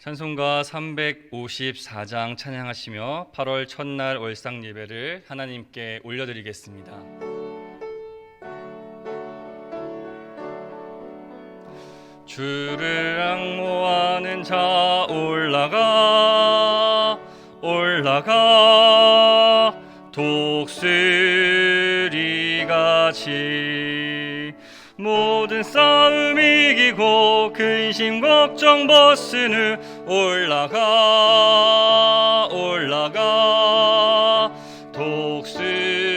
찬송가 354장 찬양하시며 8월 첫날 월상 예배를 하나님께 올려드리겠습니다. 주를 앙모하는 자 올라가 독수리같이 모든 싸움 이기고 근심 걱정 벗은 후 올라가 독수리같이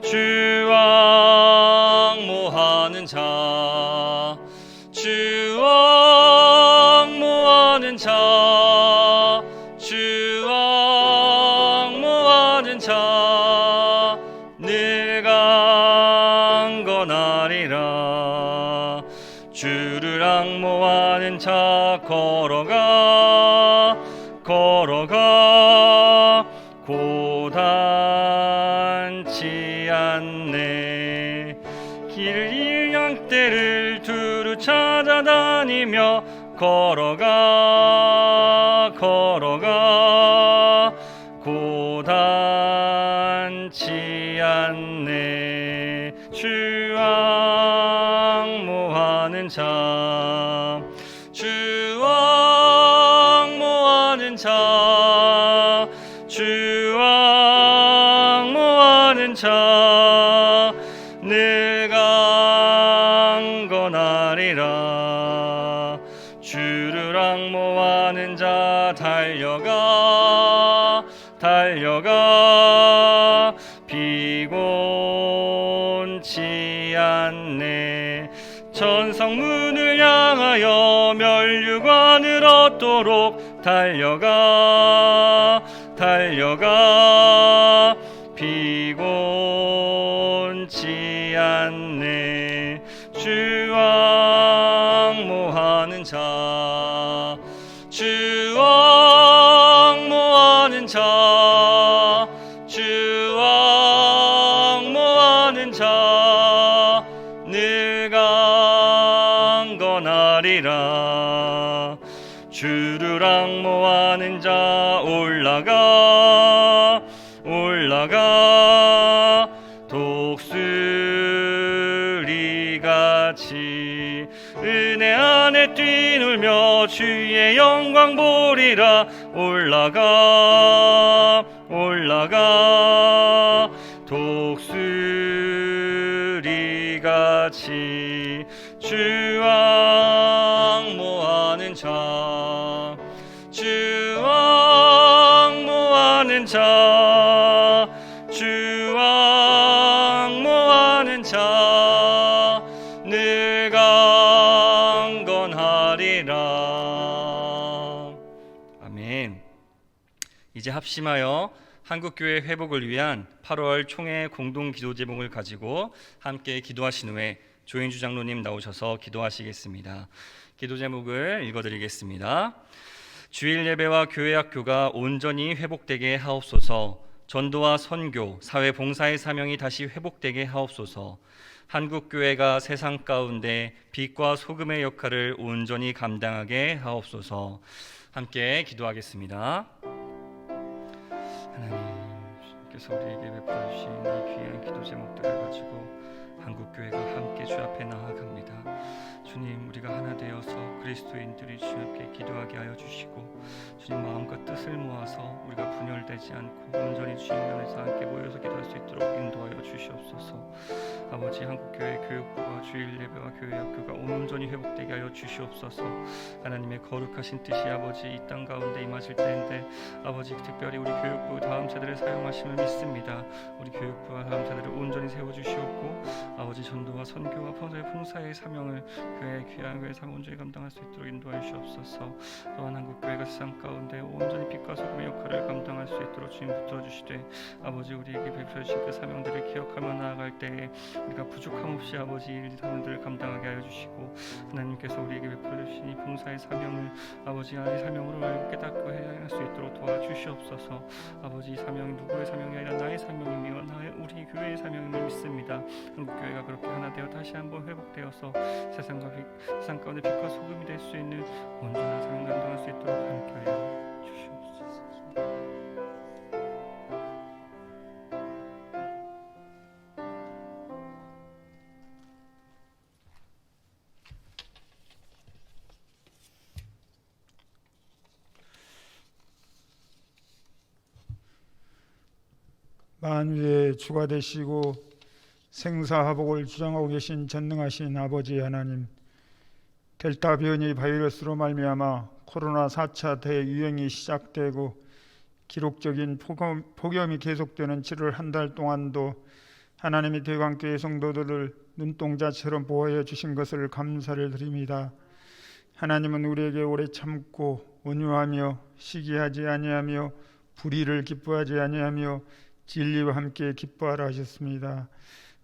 주 앙모하는 자 강건하리라. 주를 앙모하는 자 걸어가 고단치 않네. 길을 잃은 양떼를 두루 찾아다니며 걸어가 고단치 않네. 주 앙모하는 자 내가 강건하리라. 주를 앙모하는 자 달려가 피곤치 않네. 천성문을 향하여 면류관을 얻도록 달려가 피곤치 않네. 주 앙모하는 자 내가 강건하리라. 주를 앙모하는 자 올라가 독수리같이 은혜 안에 뛰놀며 주의 영광 보리라. 올라가 독수리같이 주 앙모하는 자 내가 강건하리라. 아멘. 이제 합심하여 한국교회 회복을 위한 8월 총회 공동 기도 제목을 가지고 함께 기도하신 후에 조인주 장로님 나오셔서 기도하시겠습니다. 기도 제목을 읽어드리겠습니다. 주일 예배와 교회 학교가 온전히 회복되게 하옵소서. 전도와 선교, 사회 봉사의 사명이 다시 회복되게 하옵소서. 한국교회가 세상 가운데 빛과 소금의 역할을 온전히 감당하게 하옵소서. 함께 기도하겠습니다. 하나님께서 우리에게 베풀어 주신 이 귀한 기도 제목들을 가지고 한국교회가 함께 주 앞에 나아갑니다. 주님, 우리가 하나 되어서 그리스도인들이 주 앞에 기도하게 하여 주시고, 주님 마음과 뜻을 모아서 우리가 분열되지 않고 온전히 주님 안에서 함께 모여서 기도할 수 있도록 인도하여 주시옵소서. 아버지, 한국교회 교육부와 주일 예배와 교회 학교가 온전히 회복되게 하여 주시옵소서. 하나님의 거룩하신 뜻이 아버지 이 땅 가운데 임하실 때인데, 아버지 특별히 우리 교육부 다음 세대를 사용하심을 믿습니다. 우리 교육부와 다음 세대를 온전히 세워주시옵고, 아버지 전도와 선교와 봉사의 사명을 교회의 귀한 교회 삶 온전히 감당할 수 있도록 인도하여 주시옵소서. 또한 한국교회가 세상 가운데 온전히 빛과 소금의 역할을 감당할 수 있도록 주님 붙들어 주시되, 아버지 우리에게 베풀어 주신 그 사명들을 기억하며 나아갈 때에 우리가 부족함 없이 아버지 일 하는들 감당하게 하여 주시고, 하나님께서 우리에게 베풀어 주신 이 봉사의 사명을 아버지 나의 사명으로 알고 깨닫고 해야 할 수 있도록 도와주시옵소서. 아버지 이 사명이 누구의 사명이 아니라 나의 사명이며 우리 교회의 사명임을 믿습니다. 한국교회가 그렇게 하나 되어 다시 한번 회복되어서 세상 가운데 빛과 소금이 될 수 있는 온전한 사명 감당할 수 있도록 함께 하여 주시옵소서. 만유의 주가 되시고 생사화복을 주장하고 계신 전능하신 아버지 하나님, 델타 변이 바이러스로 말미암아 코로나 4차 대유행이 시작되고 기록적인 폭염이 계속되는 7월 한 달 동안도 하나님의 대광교회 성도들을 눈동자처럼 보호해 주신 것을 감사를 드립니다. 하나님은 우리에게 오래 참고 온유하며 시기하지 아니하며 불의를 기뻐하지 아니하며 진리와 함께 기뻐하라 하셨습니다.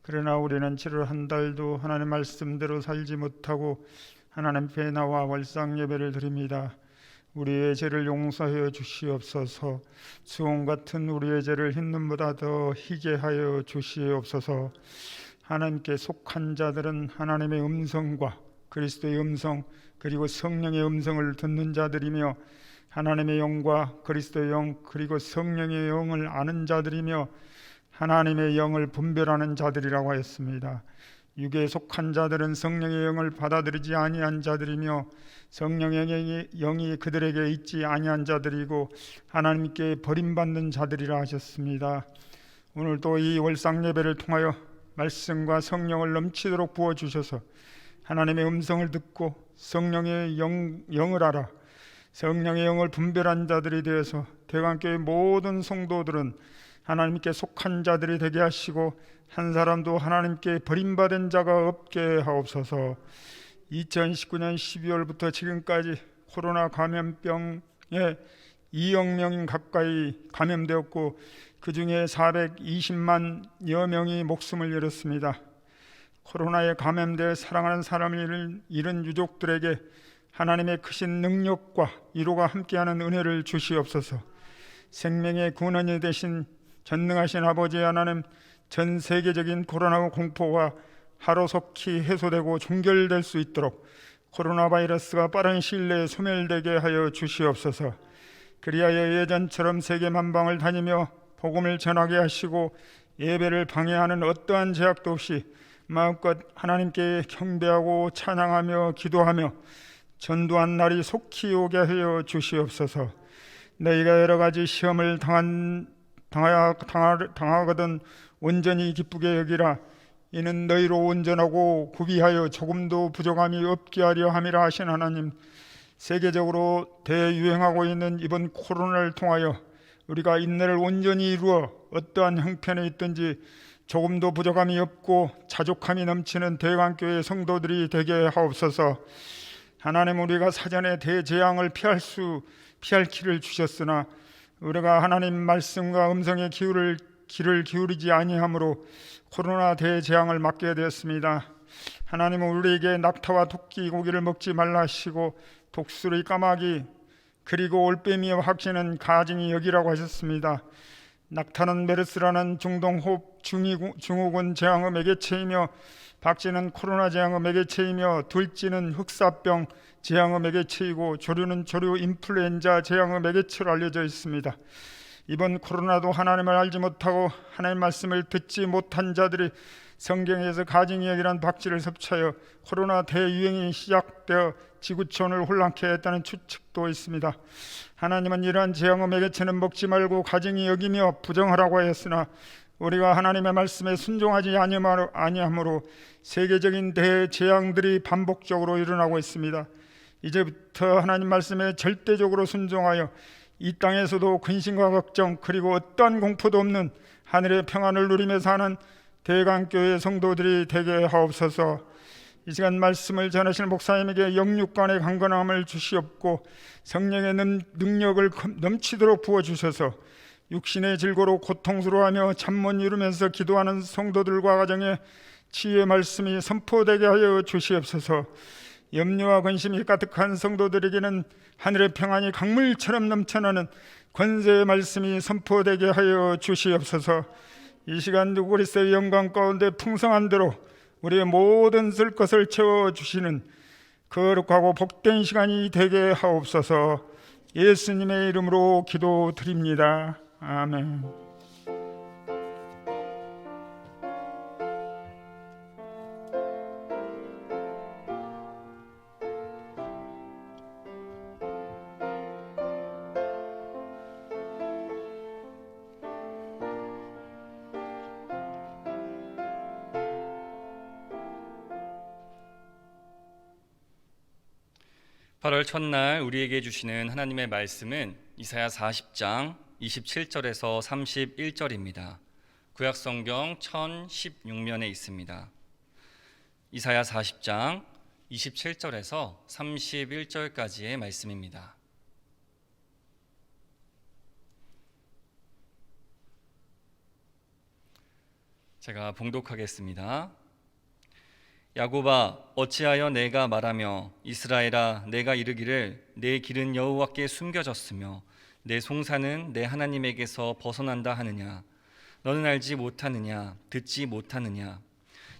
그러나 우리는 7월 한 달도 하나님 말씀대로 살지 못하고 하나님 앞에 나와 월상 예배를 드립니다. 우리의 죄를 용서하여 주시옵소서. 수홍 같은 우리의 죄를 흰눈보다 더 희게 하여 주시옵소서. 하나님께 속한 자들은 하나님의 음성과 그리스도의 음성 그리고 성령의 음성을 듣는 자들이며, 하나님의 영과 그리스도의 영 그리고 성령의 영을 아는 자들이며 하나님의 영을 분별하는 자들이라고 하였습니다. 육에 속한 자들은 성령의 영을 받아들이지 아니한 자들이며 성령의 영이 그들에게 있지 아니한 자들이고 하나님께 버림받는 자들이라 하셨습니다. 오늘도 이 월상 예배를 통하여 말씀과 성령을 넘치도록 부어주셔서 하나님의 음성을 듣고 성령의 영을 알아 성령의 영을 분별한 자들이 되어서 대광교회 모든 성도들은 하나님께 속한 자들이 되게 하시고 한 사람도 하나님께 버림받은 자가 없게 하옵소서. 2019년 12월부터 지금까지 코로나 감염병에 2억 명 가까이 감염되었고 그 중에 420만여 명이 목숨을 잃었습니다. 코로나에 감염돼 사랑하는 사람을 잃은 유족들에게 하나님의 크신 능력과 위로가 함께하는 은혜를 주시옵소서. 생명의 근원이 되신 전능하신 아버지 하나님, 전 세계적인 코로나 공포가 하루속히 해소되고 종결될 수 있도록 코로나 바이러스가 빠른 시일 내에 소멸되게 하여 주시옵소서. 그리하여 예전처럼 세계 만방을 다니며 복음을 전하게 하시고 예배를 방해하는 어떠한 제약도 없이 마음껏 하나님께 경배하고 찬양하며 기도하며 전도한 날이 속히 오게 하여 주시옵소서. 너희가 여러 가지 시험을 당하거든 온전히 기쁘게 여기라. 이는 너희로 온전하고 구비하여 조금도 부족함이 없게 하려 함이라 하신 하나님, 세계적으로 대유행하고 있는 이번 코로나를 통하여 우리가 인내를 온전히 이루어 어떠한 형편에 있든지 조금도 부족함이 없고 자족함이 넘치는 대광교회 성도들이 되게 하옵소서. 하나님, 우리가 사전에 대재앙을 피할 길을 주셨으나 우리가 하나님 말씀과 음성의 귀를 기울이지 아니함으로 코로나 대재앙을 맞게 되었습니다. 하나님은 우리에게 낙타와 토끼 고기를 먹지 말라 하시고 독수리, 까마귀 그리고 올빼미와 확신은 가증이 여기라고 하셨습니다. 낙타는 메르스라는 중동호흡 증후군 재앙의 매개체이며 박쥐는 코로나 재앙의 매개체이며 둘찌는 흑사병 재앙의 매개체이고 조류는 조류 인플루엔자 재앙의 매개체로 알려져 있습니다. 이번 코로나도 하나님을 알지 못하고 하나님 말씀을 듣지 못한 자들이 성경에서 가증이역이란 박쥐를 섭취하여 코로나 대유행이 시작되어 지구촌을 혼란케 했다는 추측도 있습니다. 하나님은 이러한 재앙의 매개체는 먹지 말고 가증히 여기며 부정하라고 하였으나 우리가 하나님의 말씀에 순종하지 아니하므로 세계적인 대재앙들이 반복적으로 일어나고 있습니다. 이제부터 하나님 말씀에 절대적으로 순종하여 이 땅에서도 근심과 걱정 그리고 어떠한 공포도 없는 하늘의 평안을 누리며 사는 대광교회 성도들이 되게 하옵소서. 이 시간 말씀을 전하실 목사님에게 영육간의 강건함을 주시옵고 성령의 능력을 넘치도록 부어주셔서 육신의 질고로 고통스러워하며 잠 못 이루면서 기도하는 성도들과 가정에 치유의 말씀이 선포되게 하여 주시옵소서. 염려와 근심이 가득한 성도들에게는 하늘의 평안이 강물처럼 넘쳐나는 권세의 말씀이 선포되게 하여 주시옵소서. 이 시간 그리스도의 영광 가운데 풍성한 대로 우리의 모든 쓸 것을 채워주시는 거룩하고 복된 시간이 되게 하옵소서. 예수님의 이름으로 기도드립니다. 아멘. (8월) 첫날 우리에게 주시는 하나님의 말씀은 이사야 40장 27절에서 31절입니다. 구약성경 1016면에 있습니다. 이사야 40장 27절에서 31절까지의 말씀입니다. 제가 봉독하겠습니다. 야곱아, 어찌하여 내가 말하며 이스라엘아, 내가 이르기를 내 길은 여호와께 숨겨졌으며 내 송사는 내 하나님에게서 벗어난다 하느냐? 너는 알지 못하느냐? 듣지 못하느냐?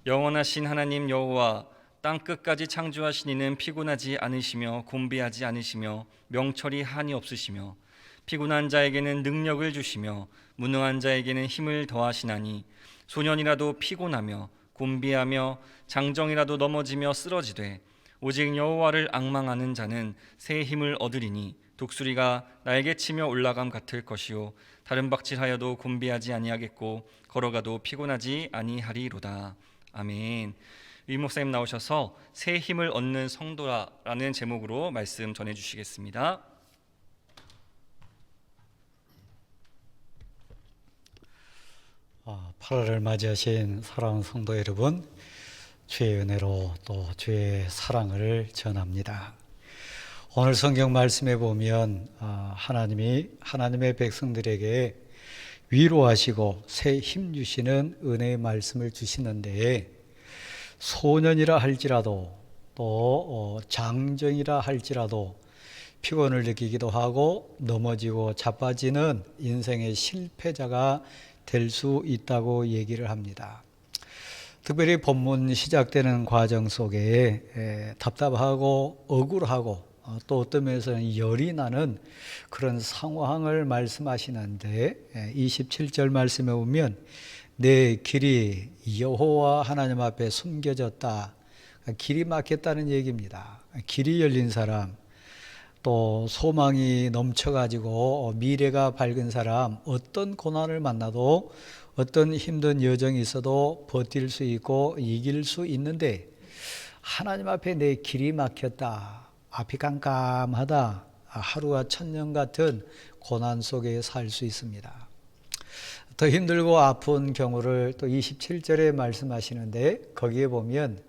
영원하신 하나님 여호와, 땅 끝까지 창조하신 이는 피곤하지 않으시며 곤비하지 않으시며 명철이 한이 없으시며 피곤한 자에게는 능력을 주시며 무능한 자에게는 힘을 더하시나니 소년이라도 피곤하며 곤비하며 장정이라도 넘어지며 쓰러지되 오직 여호와를 앙망하는 자는 새 힘을 얻으리니 독수리가 날개치며 올라감 같을 것이요 다른 박질하여도 곤비하지 아니하겠고 걸어가도 피곤하지 아니하리로다. 아멘. 위 목사님 나오셔서 새 힘을 얻는 성도라는 제목으로 말씀 전해주시겠습니다. 아, 8월을 맞이하신 사랑하는 성도 여러분, 주의 은혜로 또 주의 사랑을 전합니다. 오늘 성경 말씀에 보면 하나님이 하나님의 백성들에게 위로하시고 새 힘 주시는 은혜의 말씀을 주시는데, 소년이라 할지라도 또 장정이라 할지라도 피곤을 느끼기도 하고 넘어지고 자빠지는 인생의 실패자가 될 수 있다고 얘기를 합니다. 특별히 본문 시작되는 과정 속에 답답하고 억울하고 또 어떤 면에서는 열이 나는 그런 상황을 말씀하시는데, 27절 말씀에 보면 내 길이 여호와 하나님 앞에 숨겨졌다. 길이 막혔다는 얘기입니다. 길이 열린 사람, 또 소망이 넘쳐가지고 미래가 밝은 사람, 어떤 고난을 만나도 어떤 힘든 여정이 있어도 버틸 수 있고 이길 수 있는데, 하나님 앞에 내 길이 막혔다, 앞이 깜깜하다, 하루가 천년 같은 고난 속에 살 수 있습니다. 더 힘들고 아픈 경우를 또 27절에 말씀하시는데, 거기에 보면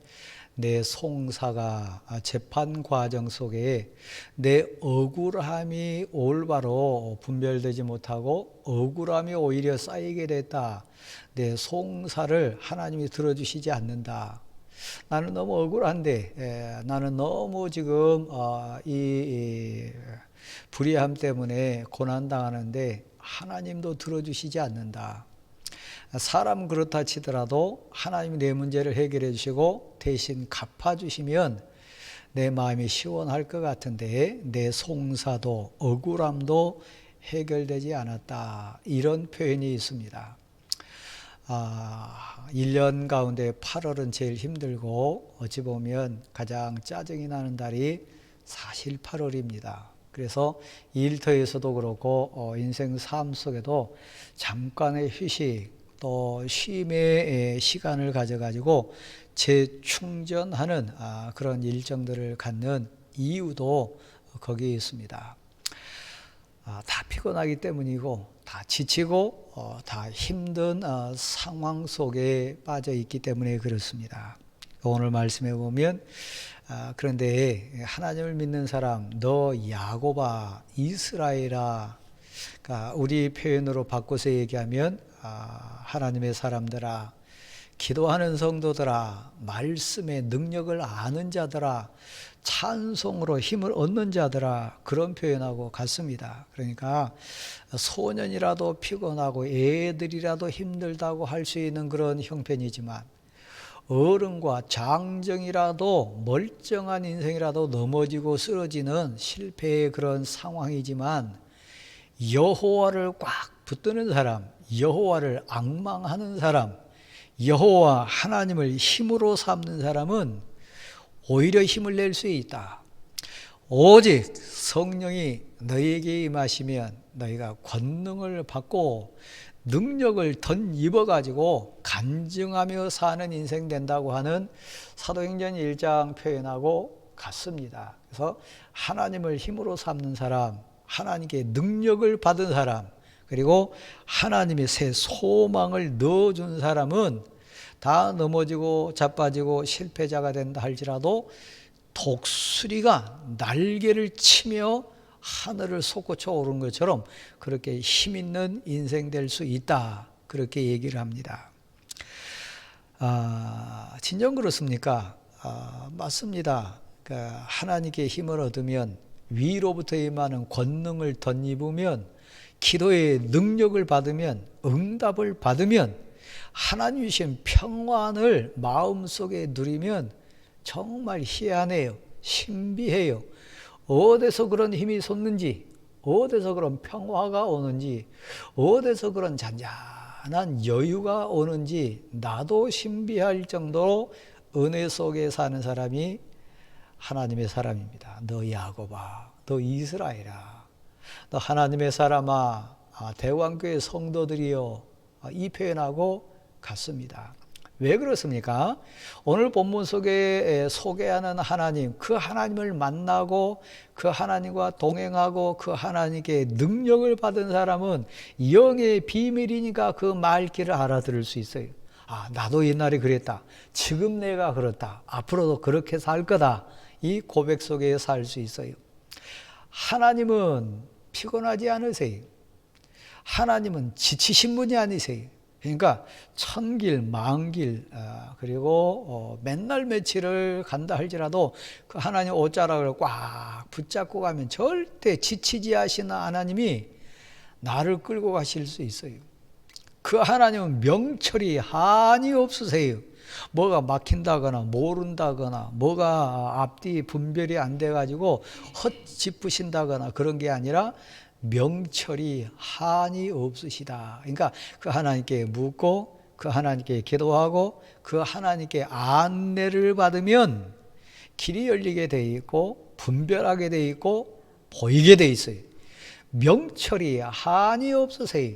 내 송사가 재판 과정 속에 내 억울함이 올바로 분별되지 못하고 억울함이 오히려 쌓이게 됐다. 내 송사를 하나님이 들어주시지 않는다. 나는 너무 억울한데, 나는 너무 지금 이 불의함 때문에 고난당하는데 하나님도 들어주시지 않는다. 사람 그렇다 치더라도 하나님이 내 문제를 해결해 주시고 대신 갚아주시면 내 마음이 시원할 것 같은데, 내 송사도 억울함도 해결되지 않았다. 이런 표현이 있습니다. 1년 가운데 8월은 제일 힘들고 어찌 보면 가장 짜증이 나는 달이 사실 8월입니다. 그래서 일터에서도 그렇고 인생 삶 속에도 잠깐의 휴식, 또 쉼의 시간을 가져가지고 재충전하는 그런 일정들을 갖는 이유도 거기에 있습니다. 다 피곤하기 때문이고, 다 지치고 다 힘든 상황 속에 빠져 있기 때문에 그렇습니다. 오늘 말씀해 보면 그런데 하나님을 믿는 사람, 너 야곱아, 이스라엘아, 그러니까 우리 표현으로 바꿔서 얘기하면 하나님의 사람들아, 기도하는 성도들아, 말씀의 능력을 아는 자들아, 찬송으로 힘을 얻는 자들아, 그런 표현하고 같습니다. 그러니까 소년이라도 피곤하고 애들이라도 힘들다고 할 수 있는 그런 형편이지만, 어른과 장정이라도 멀쩡한 인생이라도 넘어지고 쓰러지는 실패의 그런 상황이지만, 여호와를 꽉 붙드는 사람, 여호와를 앙망하는 사람, 여호와 하나님을 힘으로 삼는 사람은 오히려 힘을 낼 수 있다. 오직 성령이 너희에게 임하시면 너희가 권능을 받고 능력을 덧입어 가지고 간증하며 사는 인생 된다고 하는 사도행전 1장 표현하고 같습니다. 그래서 하나님을 힘으로 삼는 사람, 하나님께 능력을 받은 사람, 그리고 하나님의 새 소망을 넣어준 사람은 다 넘어지고 자빠지고 실패자가 된다 할지라도 독수리가 날개를 치며 하늘을 솟구쳐 오른 것처럼 그렇게 힘있는 인생 될 수 있다, 그렇게 얘기를 합니다. 진정 그렇습니까? 맞습니다. 그러니까 하나님께 힘을 얻으면, 위로부터 임하는 권능을 덧입으면, 기도의 능력을 받으면, 응답을 받으면, 하나님 주신 평안을 마음속에 누리면 정말 희한해요. 신비해요. 어디서 그런 힘이 솟는지, 어디서 그런 평화가 오는지, 어디서 그런 잔잔한 여유가 오는지 나도 신비할 정도로 은혜 속에 사는 사람이 하나님의 사람입니다. 너 야곱아, 너 이스라엘아, 너 하나님의 사람아, 대왕교회 성도들이여, 이 표현하고 같습니다. 왜 그렇습니까? 오늘 본문 속에 소개하는 하나님, 그 하나님을 만나고 그 하나님과 동행하고 그 하나님께 능력을 받은 사람은 영의 비밀이니까 그 말귀를 알아들을 수 있어요. 나도 옛날에 그랬다. 지금 내가 그렇다. 앞으로도 그렇게 살 거다. 이 고백 속에 살 수 있어요. 하나님은 피곤하지 않으세요. 하나님은 지치신 분이 아니세요. 그러니까 천길 만길 그리고 맨날 며칠을 간다 할지라도 그 하나님 옷자락을 꽉 붙잡고 가면 절대 지치지 하시는 하나님이 나를 끌고 가실 수 있어요. 그 하나님은 명철이 한이 없으세요. 뭐가 막힌다거나 모른다거나 뭐가 앞뒤 분별이 안 돼가지고 헛짚으신다거나 그런 게 아니라 명철이 한이 없으시다. 그러니까 그 하나님께 묻고 그 하나님께 기도하고 그 하나님께 안내를 받으면 길이 열리게 돼 있고 분별하게 돼 있고 보이게 돼 있어요. 명철이 한이 없으세요.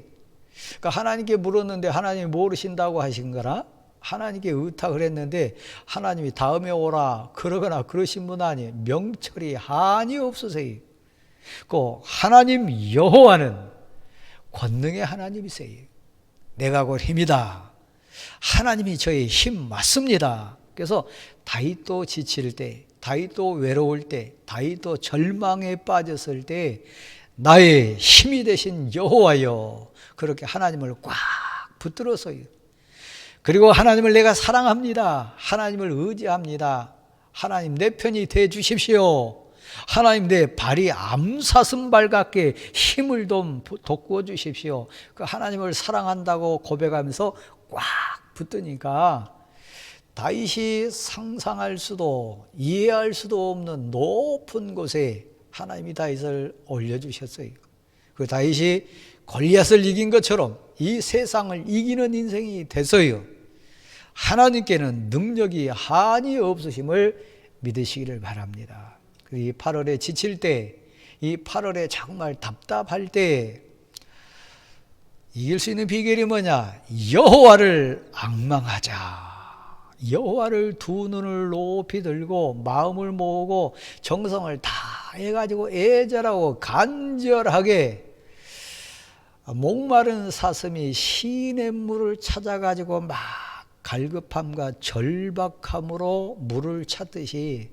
그러니까 하나님께 물었는데 하나님이 모르신다고 하신 거라, 하나님께 의탁을 했는데 하나님이 다음에 오라 그러거나 그러신 분 아니에요. 명철이 한이 없으세요. 그 하나님 여호와는 권능의 하나님이세요. 내가 곧 힘이다. 하나님이 저의 힘 맞습니다. 그래서 다윗도 지칠 때, 다윗도 외로울 때, 다윗도 절망에 빠졌을 때 나의 힘이 되신 여호와여, 그렇게 하나님을 꽉 붙들어서요. 그리고 하나님을 내가 사랑합니다. 하나님을 의지합니다. 하나님 내 편이 돼 주십시오. 하나님 내 발이 암사슴발 같게 힘을 좀 돋구어 주십시오. 그 하나님을 사랑한다고 고백하면서 꽉 붙으니까 다윗이 상상할 수도 이해할 수도 없는 높은 곳에 하나님이 다윗을 올려주셨어요. 그 다윗이 골리앗을 이긴 것처럼 이 세상을 이기는 인생이 됐어요. 하나님께는 능력이 한이 없으심을 믿으시기를 바랍니다. 이 8월에 지칠 때, 이 8월에 정말 답답할 때 이길 수 있는 비결이 뭐냐? 여호와를 앙망하자. 여호와를 두 눈을 높이 들고 마음을 모으고 정성을 다 해가지고 애절하고 간절하게, 목마른 사슴이 시냇물을 찾아가지고 막 갈급함과 절박함으로 물을 찾듯이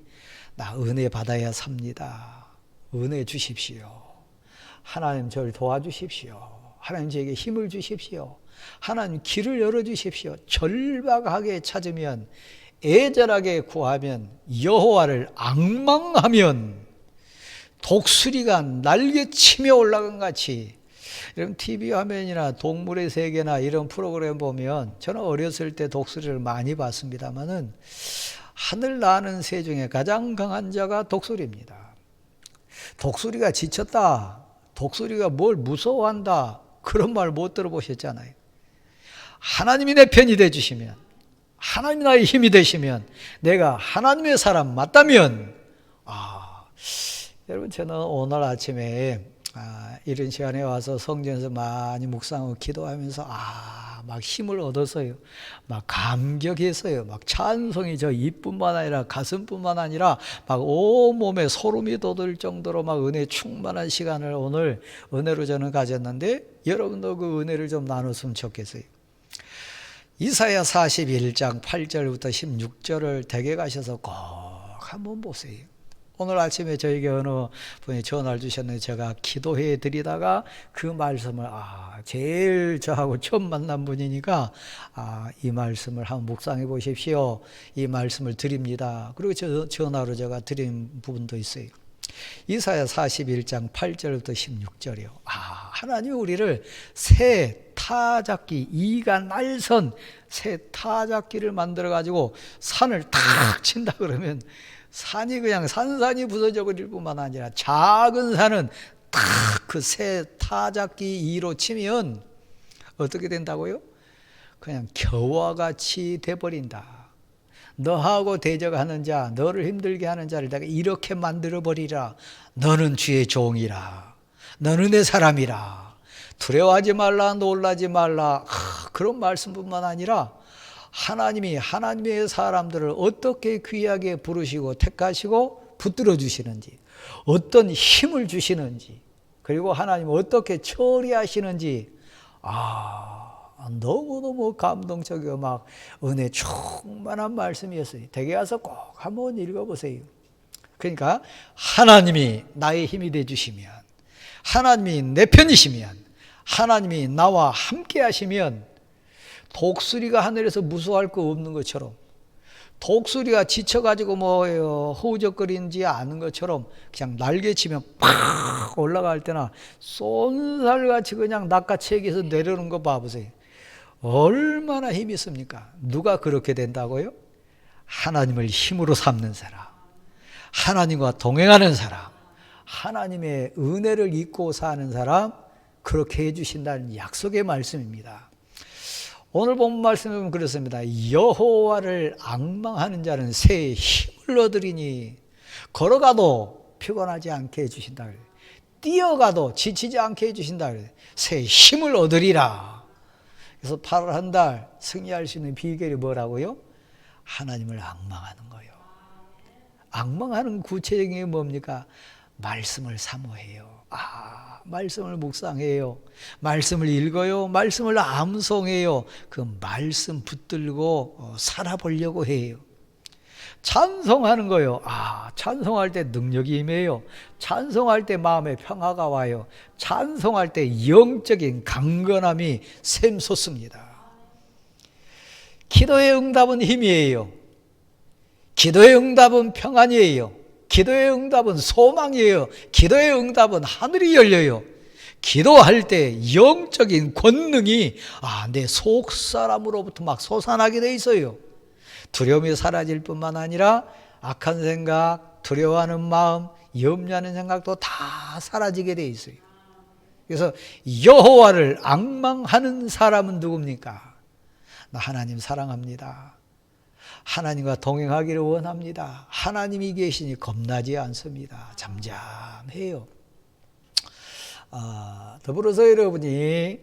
나 은혜 받아야 삽니다. 은혜 주십시오. 하나님 저를 도와주십시오. 하나님 저에게 힘을 주십시오. 하나님 길을 열어주십시오. 절박하게 찾으면, 애절하게 구하면, 여호와를 앙망하면 독수리가 날개치며 올라간 같이. 여러분 TV 화면이나 동물의 세계나 이런 프로그램 보면, 저는 어렸을 때 독수리를 많이 봤습니다마는 하늘 나는 새 중에 가장 강한 자가 독수리입니다. 독수리가 지쳤다, 독수리가 뭘 무서워한다, 그런 말 못 들어보셨잖아요. 하나님이 내 편이 되주시면, 하나님이 나의 힘이 되시면, 내가 하나님의 사람 맞다면, 여러분 저는 오늘 아침에 이런 시간에 와서 성전에서 많이 묵상하고 기도하면서 막 힘을 얻었어요. 막 감격했어요. 막 찬송이 저 입뿐만 아니라 가슴뿐만 아니라 막 온몸에 소름이 돋을 정도로 막 은혜 충만한 시간을 오늘 은혜로 저는 가졌는데, 여러분도 그 은혜를 좀 나눴으면 좋겠어요. 이사야 41장 8절부터 16절을 댁에 가셔서 꼭 한번 보세요. 오늘 아침에 저에게 어느 분이 전화를 주셨는데, 제가 기도해 드리다가 그 말씀을 제일 저하고 처음 만난 분이니까 이 말씀을 한번 묵상해 보십시오, 이 말씀을 드립니다. 그리고 전화로 제가 드린 부분도 있어요. 이사야 41장 8절부터 16절이요. 하나님이 우리를 새 타작기, 이가 날선 새 타작기를 만들어 가지고 산을 탁 친다 그러면 산이 그냥 산산이 부서져 버릴 뿐만 아니라 작은 산은 탁 그 새 타작기 이로 치면 어떻게 된다고요? 그냥 겨와 같이 돼버린다. 너하고 대적하는 자, 너를 힘들게 하는 자를 내가 이렇게 만들어 버리라. 너는 주의 종이라. 너는 내 사람이라. 두려워하지 말라, 놀라지 말라. 그런 말씀뿐만 아니라 하나님이 하나님의 사람들을 어떻게 귀하게 부르시고 택하시고 붙들어 주시는지, 어떤 힘을 주시는지, 그리고 하나님 어떻게 처리하시는지, 너무너무 감동적이고 막 은혜 충만한 말씀이었어요. 댁에 가서 꼭 한번 읽어보세요. 그러니까 하나님이 나의 힘이 되주시면, 하나님이 내 편이시면, 하나님이 나와 함께 하시면, 독수리가 하늘에서 무서워할 거 없는 것처럼, 독수리가 지쳐가지고 허우적거리는지 아는 것처럼 그냥 날개치면 팍 올라갈 때나 쏜살같이 그냥 낚아채기해서 내려오는 거 봐보세요. 얼마나 힘이 있습니까? 누가 그렇게 된다고요? 하나님을 힘으로 삼는 사람, 하나님과 동행하는 사람, 하나님의 은혜를 잊고 사는 사람, 그렇게 해주신다는 약속의 말씀입니다. 오늘 본 말씀은 그렇습니다. 여호와를 앙망하는 자는 새 힘을 얻으리니, 걸어가도 피곤하지 않게 해주신다. 뛰어가도 지치지 않게 해주신다. 새 힘을 얻으리라. 그래서 8월 한 달 승리할 수 있는 비결이 뭐라고요? 하나님을 앙망하는 거예요. 앙망하는 구체적인 게 뭡니까? 말씀을 사모해요. 말씀을 묵상해요. 말씀을 읽어요. 말씀을 암송해요. 그 말씀 붙들고 살아보려고 해요. 찬송하는 거요. 찬송할 때 능력이 임해요. 찬송할 때 마음에 평화가 와요. 찬송할 때 영적인 강건함이 샘솟습니다. 기도의 응답은 힘이에요. 기도의 응답은 평안이에요. 기도의 응답은 소망이에요. 기도의 응답은 하늘이 열려요. 기도할 때 영적인 권능이 내 속사람으로부터 막 솟아나게 돼 있어요. 두려움이 사라질 뿐만 아니라 악한 생각, 두려워하는 마음, 염려하는 생각도 다 사라지게 돼 있어요. 그래서 여호와를 앙망하는 사람은 누굽니까? 나 하나님 사랑합니다. 하나님과 동행하기를 원합니다. 하나님이 계시니 겁나지 않습니다. 잠잠해요. 더불어서 여러분이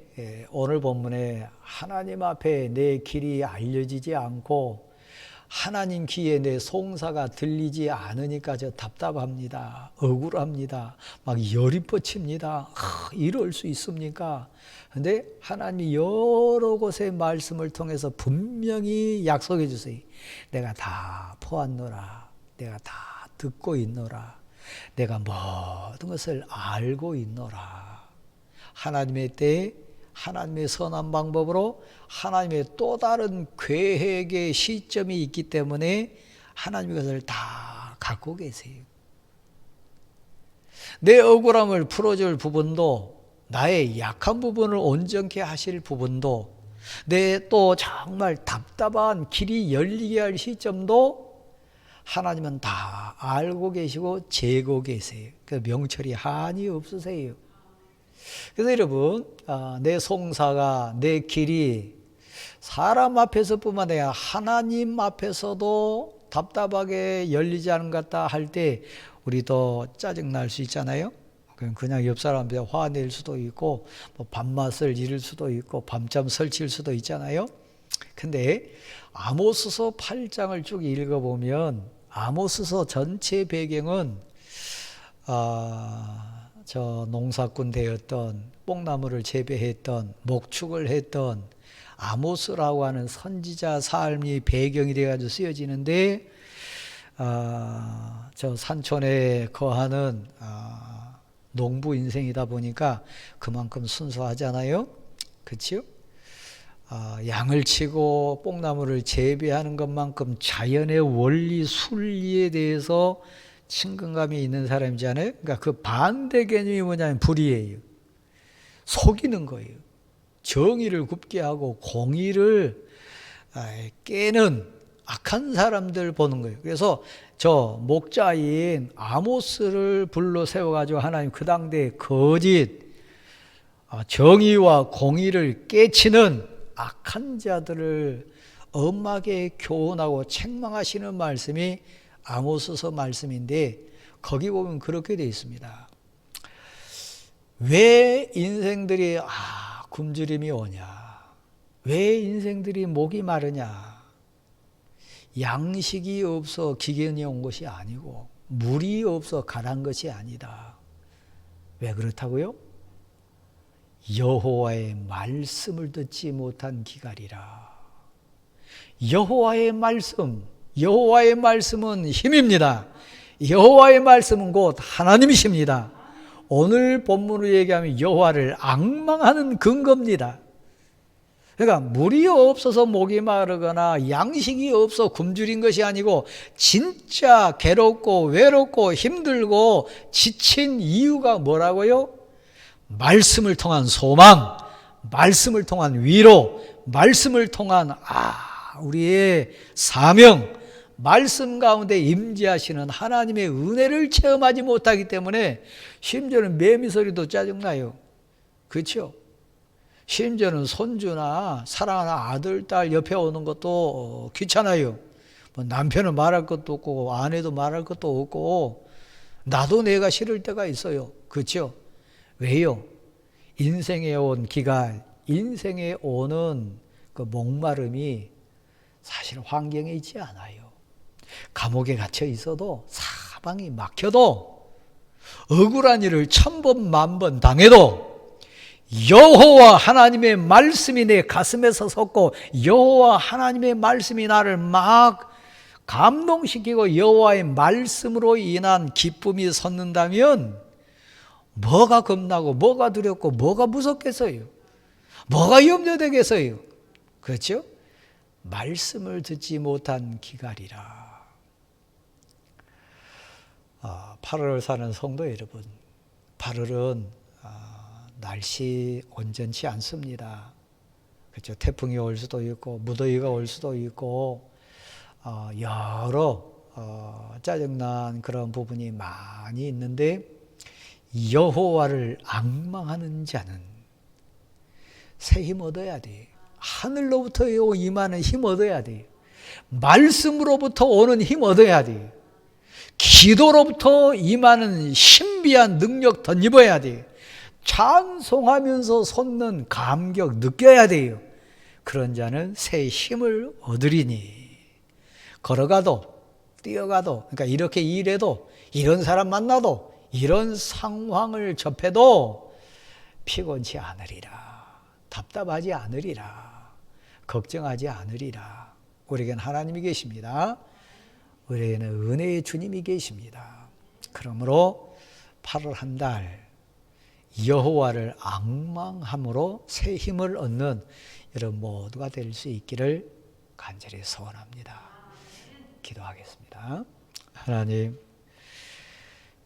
오늘 본문에 하나님 앞에 내 길이 알려지지 않고 하나님 귀에 내 송사가 들리지 않으니까 저 답답합니다. 억울합니다. 막 열이 뻗칩니다. 이럴 수 있습니까? 그런데 하나님이 여러 곳의 말씀을 통해서 분명히 약속해 주세요. 내가 다 보았노라. 내가 다 듣고 있노라. 내가 모든 것을 알고 있노라. 하나님의 때에 하나님의 선한 방법으로 하나님의 또 다른 계획의 시점이 있기 때문에 하나님이 그것을 다 갖고 계세요. 내 억울함을 풀어줄 부분도, 나의 약한 부분을 온전케 하실 부분도, 내 또 정말 답답한 길이 열리게 할 시점도 하나님은 다 알고 계시고 재고 계세요. 그 명철이 한이 없으세요. 그래서 여러분, 내 송사가, 내 길이 사람 앞에서뿐만 아니라 하나님 앞에서도 답답하게 열리지 않은 것 같다 할 때 우리도 짜증날 수 있잖아요. 그냥 옆 사람한테 화낼 수도 있고, 뭐 밥맛을 잃을 수도 있고, 밤잠 설칠 수도 있잖아요. 근데 아모스서 8장을 쭉 읽어보면 아모스서 전체 배경은 저 농사꾼 되었던, 뽕나무를 재배했던, 목축을 했던 아모스라고 하는 선지자 삶이 배경이 돼가지고 쓰여지는데, 저 산촌에 거하는 농부 인생이다 보니까 그만큼 순수하잖아요. 그렇죠? 양을 치고 뽕나무를 재배하는 것만큼 자연의 원리 순리에 대해서 친근감이 있는 사람이잖아요. 그러니까 그 반대 개념이 뭐냐면 불의예요. 속이는 거예요. 정의를 굽게 하고 공의를 깨는 악한 사람들 보는 거예요. 그래서 저 목자인 아모스를 불러 세워가지고 하나님 그 당대에 거짓, 정의와 공의를 깨치는 악한 자들을 엄하게 교훈하고 책망하시는 말씀이 아모스서 말씀인데, 거기 보면 그렇게 되어 있습니다. 왜 인생들이 굶주림이 오냐? 왜 인생들이 목이 마르냐? 양식이 없어 기근이 온 것이 아니고 물이 없어 가난 것이 아니다. 왜 그렇다고요? 여호와의 말씀을 듣지 못한 기갈이라. 여호와의 말씀, 여호와의 말씀은 힘입니다. 여호와의 말씀은 곧 하나님이십니다. 오늘 본문으로 얘기하면 여호와를 앙망하는 근거입니다. 그러니까 물이 없어서 목이 마르거나 양식이 없어 굶주린 것이 아니고 진짜 괴롭고 외롭고 힘들고 지친 이유가 뭐라고요? 말씀을 통한 소망, 말씀을 통한 위로, 말씀을 통한 우리의 사명, 말씀 가운데 임재하시는 하나님의 은혜를 체험하지 못하기 때문에 심지어는 매미 소리도 짜증나요. 그렇죠? 심지어는 손주나 사랑하는 아들, 딸 옆에 오는 것도 귀찮아요. 뭐 남편은 말할 것도 없고 아내도 말할 것도 없고 나도 내가 싫을 때가 있어요. 그렇죠? 왜요? 인생에 온 기간, 인생에 오는 그 목마름이 사실 환경에 있지 않아요. 감옥에 갇혀 있어도, 사방이 막혀도, 억울한 일을 1000번 만번 당해도 여호와 하나님의 말씀이 내 가슴에서 섰고 여호와 하나님의 말씀이 나를 막 감동시키고 여호와의 말씀으로 인한 기쁨이 섰는다면 뭐가 겁나고 뭐가 두렵고 뭐가 무섭겠어요? 뭐가 염려되겠어요? 그렇죠? 말씀을 듣지 못한 기갈이라. 8월 사는 성도 여러분, 8월은 날씨 온전치 않습니다. 그렇죠? 태풍이 올 수도 있고 무더위가 올 수도 있고 여러 짜증난 그런 부분이 많이 있는데, 여호와를 앙망하는 자는 새 힘 얻어야 돼. 하늘로부터 임하는 힘 얻어야 돼. 말씀으로부터 오는 힘 얻어야 돼. 기도로부터 임하는 신비한 능력 덧입어야 돼. 찬송하면서 솟는 감격 느껴야 돼요. 그런 자는 새 힘을 얻으리니. 걸어가도 뛰어가도, 그러니까 이렇게 일해도, 이런 사람 만나도, 이런 상황을 접해도 피곤치 않으리라. 답답하지 않으리라. 걱정하지 않으리라. 우리에게는 하나님이 계십니다. 우리에게는 은혜의 주님이 계십니다. 그러므로 8월 한 달 여호와를 앙망함으로 새 힘을 얻는 여러분 모두가 될 수 있기를 간절히 소원합니다. 기도하겠습니다. 하나님,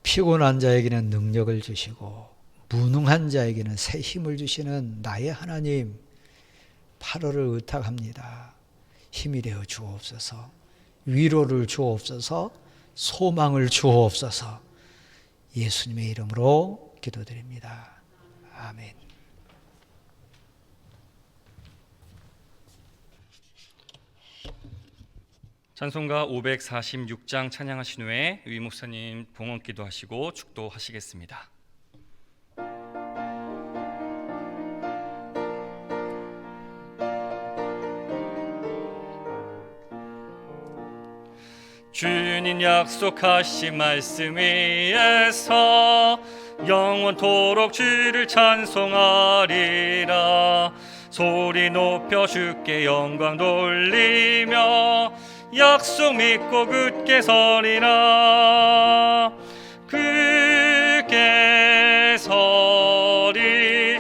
피곤한 자에게는 능력을 주시고 무능한 자에게는 새 힘을 주시는 나의 하나님, 8월을 의탁합니다. 힘이 되어 주옵소서, 위로를 주옵소서, 소망을 주옵소서. 예수님의 이름으로 기도드립니다. 아멘. 찬송가 546장 찬양하신 후에 위 목사님 봉헌 기도하시고 축도하시겠습니다. 주님 약속하신 말씀 위에서 영원토록 주를 찬송하리라. 소리 높여 주께 영광 돌리며 약속 믿고 굳게 서리라. 굳게 서리,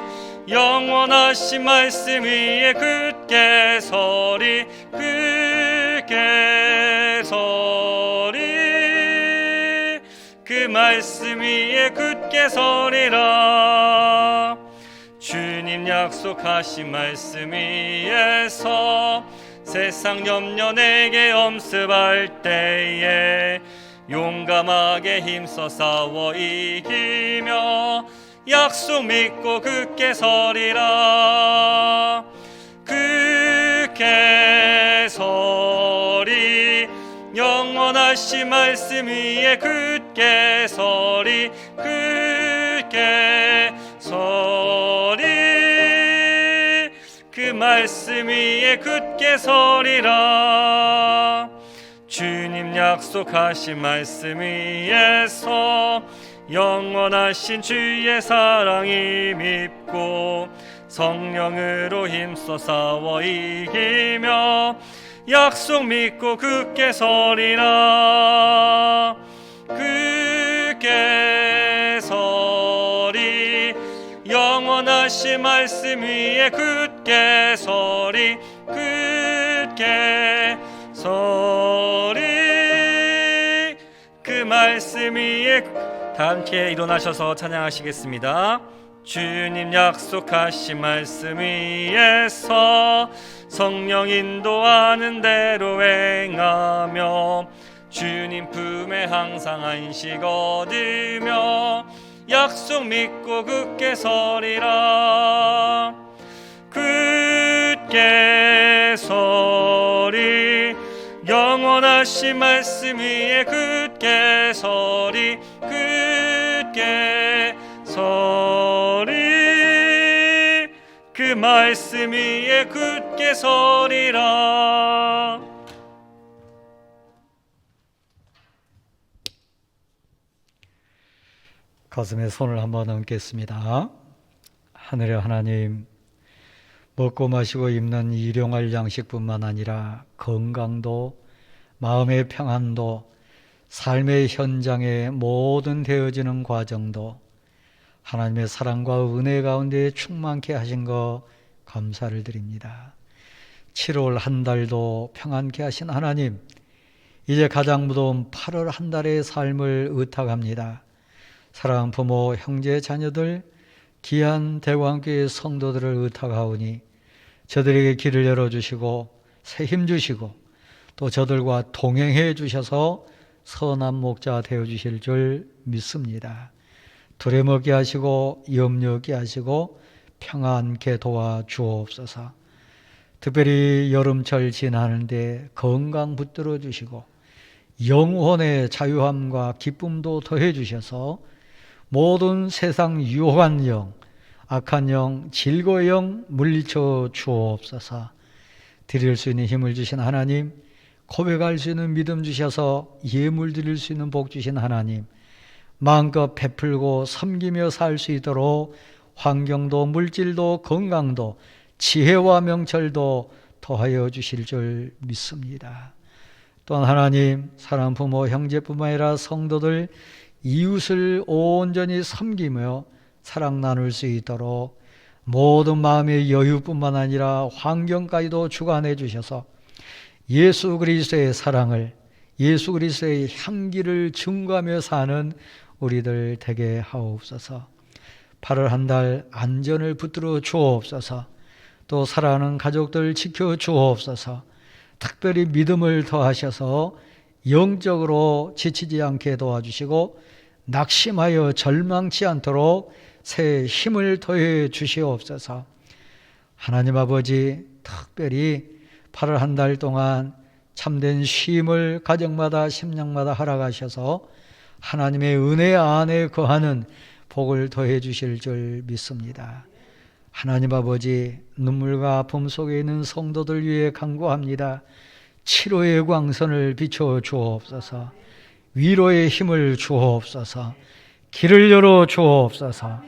영원하신 말씀 위에 굳게 서리. 굳게 서리, 그 말씀 위에 굳게 서리라. 주님 약속하신 말씀 위에서 세상 염려 내게 엄습할 때에 용감하게 힘써 싸워 이기며 약속 믿고 굳게 서리라. 굳게 서리, 영원하신 말씀 위에 굳게 서리. 굳게 서리, 그 말씀 위에 굳게 서리라. 주님 약속하신 말씀 위에서 영원하신 주의 사랑이 밉고 성령으로 힘써 싸워 이기며 약속 믿고 굳게 서리라. 굳게 서리, 영원하신 말씀 위에 굳게 서리. 굳게 서리, 그 말씀 위에 다 함께 일어나셔서 찬양하시겠습니다. 주님 약속하신 말씀 위에서 성령 인도하는 대로 행하며 주님 품에 항상 안식 얻으며 약속 믿고 굳게 서리라. 굳게 서리, 영원하신 말씀 위에 굳게 서리. 굳게 서리, 그 말씀 위에 굳게 서리라. 가슴에 손을 한번 얹겠습니다. 하늘의 하나님, 먹고 마시고 입는 일용할 양식뿐만 아니라 건강도, 마음의 평안도, 삶의 현장의 모든 되어지는 과정도 하나님의 사랑과 은혜 가운데 충만케 하신 거 감사를 드립니다. 7월 한 달도 평안케 하신 하나님, 이제 가장 무더운 8월 한 달의 삶을 의탁합니다. 사랑하는 부모, 형제, 자녀들, 귀한 대광교회 성도들을 의탁하오니 저들에게 길을 열어주시고 새 힘 주시고 또 저들과 동행해 주셔서 선한 목자 되어주실 줄 믿습니다. 두려먹게 하시고 염려케 하시고 평안케 도와주옵소서. 특별히 여름철 지나는데 건강 붙들어 주시고 영혼의 자유함과 기쁨도 더해 주셔서 모든 세상 유혹한 영, 악한 영, 질고의 영 물리쳐 주옵소서. 드릴 수 있는 힘을 주신 하나님, 고백할 수 있는 믿음 주셔서 예물 드릴 수 있는 복 주신 하나님, 마음껏 베풀고 섬기며 살 수 있도록 환경도 물질도 건강도 지혜와 명철도 더하여 주실 줄 믿습니다. 또한 하나님, 사랑하는 부모 형제뿐만 아니라 성도들 이웃을 온전히 섬기며 사랑 나눌 수 있도록 모든 마음의 여유뿐만 아니라 환경까지도 주관해 주셔서 예수 그리스도의 사랑을, 예수 그리스도의 향기를 증거하며 사는 우리들 되게 하옵소서. 8월 한 달 안전을 붙들어 주옵소서. 또 사랑하는 가족들 지켜 주옵소서. 특별히 믿음을 더하셔서 영적으로 지치지 않게 도와주시고 낙심하여 절망치 않도록 새 힘을 더해 주시옵소서. 하나님 아버지, 특별히 8월 한 달 동안 참된 쉼을 가정마다 심령마다 허락하셔서 하나님의 은혜 안에 거하는 복을 더해 주실 줄 믿습니다. 하나님 아버지, 눈물과 아픔 속에 있는 성도들 위해 간구합니다. 치료의 광선을 비춰 주옵소서. 위로의 힘을 주옵소서. 길을 열어 주옵소서.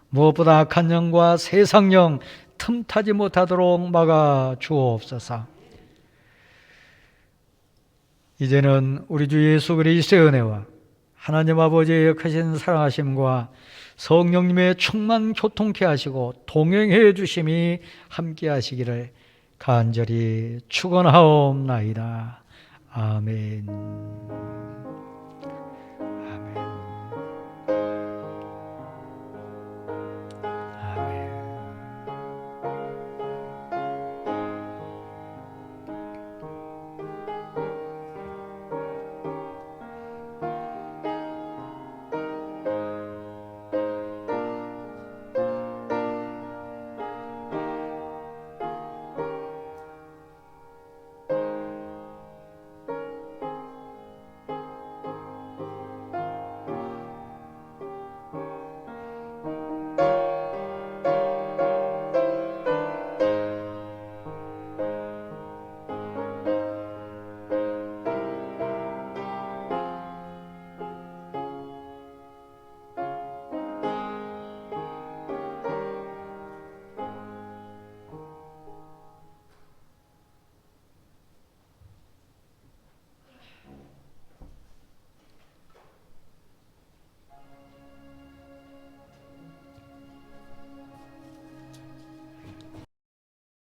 무엇보다 악한 영과 세상 영 틈타지 못하도록 막아 주옵소서. 이제는 우리 주 예수 그리스도의 은혜와 하나님 아버지의 역하신 사랑하심과 성령님의 충만 교통케 하시고 동행해 주심이 함께 하시기를 간절히 축원하옵나이다. 아멘.